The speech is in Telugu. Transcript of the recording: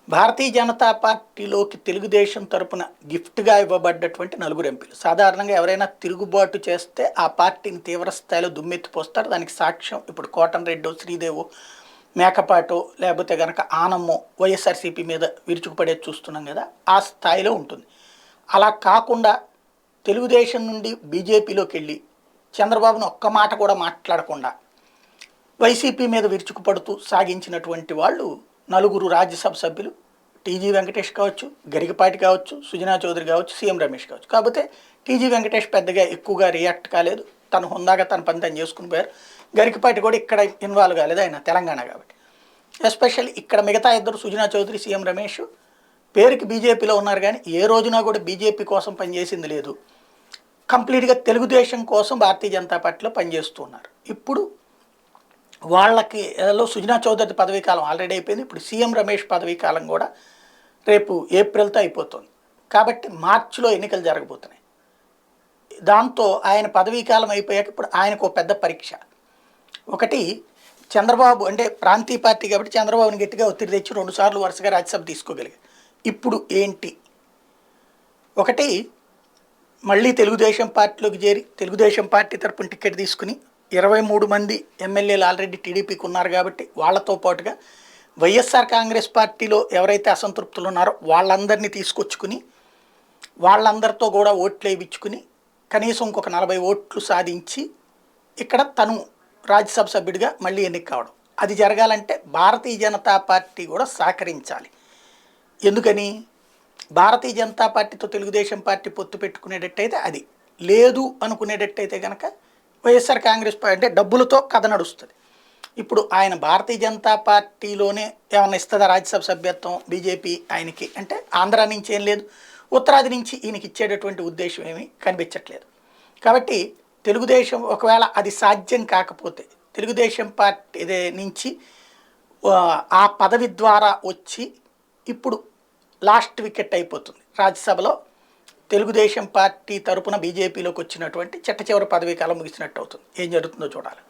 భారతీయ జనతా పార్టీలోకి తెలుగుదేశం తరపున గిఫ్ట్‌గా ఇవ్వబడ్డటువంటి నలుగురు ఎంపీలు. సాధారణంగా ఎవరైనా తిరుగుబాటు చేస్తే ఆ పార్టీని తీవ్ర స్థాయిలో దుమ్మెత్తిపోస్తారు. దానికి సాక్ష్యం ఇప్పుడు కోటంరెడ్డో, శ్రీదేవో, మేకపాటో లేకపోతే గనక ఆనమ్మో వైఎస్ఆర్‌సీపీ మీద విరుచుకుపడేది చూస్తున్నాం గదా! ఆ స్థాయిలో ఉంటుంది. అలా కాకుండా తెలుగుదేశం నుండి బీజేపీలోకెళ్ళి చంద్రబాబును ఒక్క మాట కూడా మాట్లాడకుండా వైసీపీ మీద విరుచుకుపడుతూ సాగించినటువంటి వాళ్ళు నలుగురు రాజ్యసభ సభ్యులు. టీజీ వెంకటేష్ కావచ్చు, గరికపాటి కావచ్చు, సుజనా చౌదరి కావచ్చు, సీఎం రమేష్ కావచ్చు. కాకపోతే టీజీ వెంకటేష్ పెద్దగా ఎక్కువగా రియాక్ట్ కాలేదు. తను హుందాగా తన పని తను చేసుకుని పోయారు. గరికపాటి కూడా ఇక్కడ ఇన్వాల్వ్ కాలేదు, ఆయన తెలంగాణ కాబట్టి. ఎస్పెషల్లీ ఇక్కడ మిగతా ఇద్దరు సుజనా చౌదరి, సీఎం రమేష్ పేరుకి బీజేపీలో ఉన్నారు కానీ ఏ రోజున కూడా బీజేపీ కోసం పనిచేసింది లేదు. కంప్లీట్గా తెలుగుదేశం కోసం భారతీయ జనతా పార్టీలో పనిచేస్తూ ఉన్నారు. ఇప్పుడు వాళ్ళకి సుజనా చౌదరి పదవీ కాలం ఆల్రెడీ అయిపోయింది. ఇప్పుడు సీఎం రమేష్ పదవీ కాలం కూడా రేపు ఏప్రిల్తో అయిపోతుంది. కాబట్టి మార్చిలో ఎన్నికలు జరగబోతున్నాయి. దాంతో ఆయన పదవీ కాలం అయిపోయాక ఇప్పుడు ఆయనకు పెద్ద పరీక్ష. ఒకటి, చంద్రబాబు అంటే ప్రాంతీయ పార్టీ కాబట్టి చంద్రబాబుని గట్టిగా ఒత్తిడి తెచ్చి 2 సార్లు వరుసగా రాజ్యసభ తీసుకోగలిగారు. ఇప్పుడు ఏంటి? ఒకటి, మళ్ళీ తెలుగుదేశం పార్టీలోకి చేరి తెలుగుదేశం పార్టీ తరపున టికెట్ తీసుకుని 23 మంది ఎమ్మెల్యేలు ఆల్రెడీ టీడీపీకి ఉన్నారు కాబట్టి వాళ్ళతో పాటుగా వైఎస్ఆర్ కాంగ్రెస్ పార్టీలో ఎవరైతే అసంతృప్తులు ఉన్నారో వాళ్ళందరినీ తీసుకొచ్చుకుని వాళ్ళందరితో కూడా ఓట్లు వేయించుకుని కనీసం ఇంకొక 40 ఓట్లు సాధించి ఇక్కడ తను రాజ్యసభ సభ్యుడిగా మళ్ళీ ఎన్నిక కావడం. అది జరగాలంటే భారతీయ జనతా పార్టీ కూడా సహకరించాలి. ఎందుకని? భారతీయ జనతా పార్టీతో తెలుగుదేశం పార్టీ పొత్తు పెట్టుకునేటట్టయితే అది, లేదు అనుకునేటట్టయితే కనుక వైఎస్ఆర్ కాంగ్రెస్ పార్టీ అంటే డబ్బులతో కథ నడుస్తుంది. ఇప్పుడు ఆయన భారతీయ జనతా పార్టీలోనే ఏమన్నా ఇస్తుందా రాజ్యసభ సభ్యత్వం బీజేపీ ఆయనకి అంటే? ఆంధ్ర నుంచి ఏం లేదు, ఉత్తరాది నుంచి ఈయనకి ఇచ్చేటటువంటి ఉద్దేశం ఏమీ కనిపించట్లేదు. కాబట్టి తెలుగుదేశం ఒకవేళ అది సాధ్యం కాకపోతే తెలుగుదేశం పార్టీ నుంచి ఆ పదవి ద్వారా వచ్చి ఇప్పుడు లాస్ట్ వికెట్ అయిపోతుంది రాజ్యసభలో. తెలుగుదేశం పార్టీ తరపున బీజేపీలోకి వచ్చినటువంటి చిట్ట చివరి పదవీ కాలం ముగిసినట్టు అవుతుంది. ఏం జరుగుతుందో చూడాలి.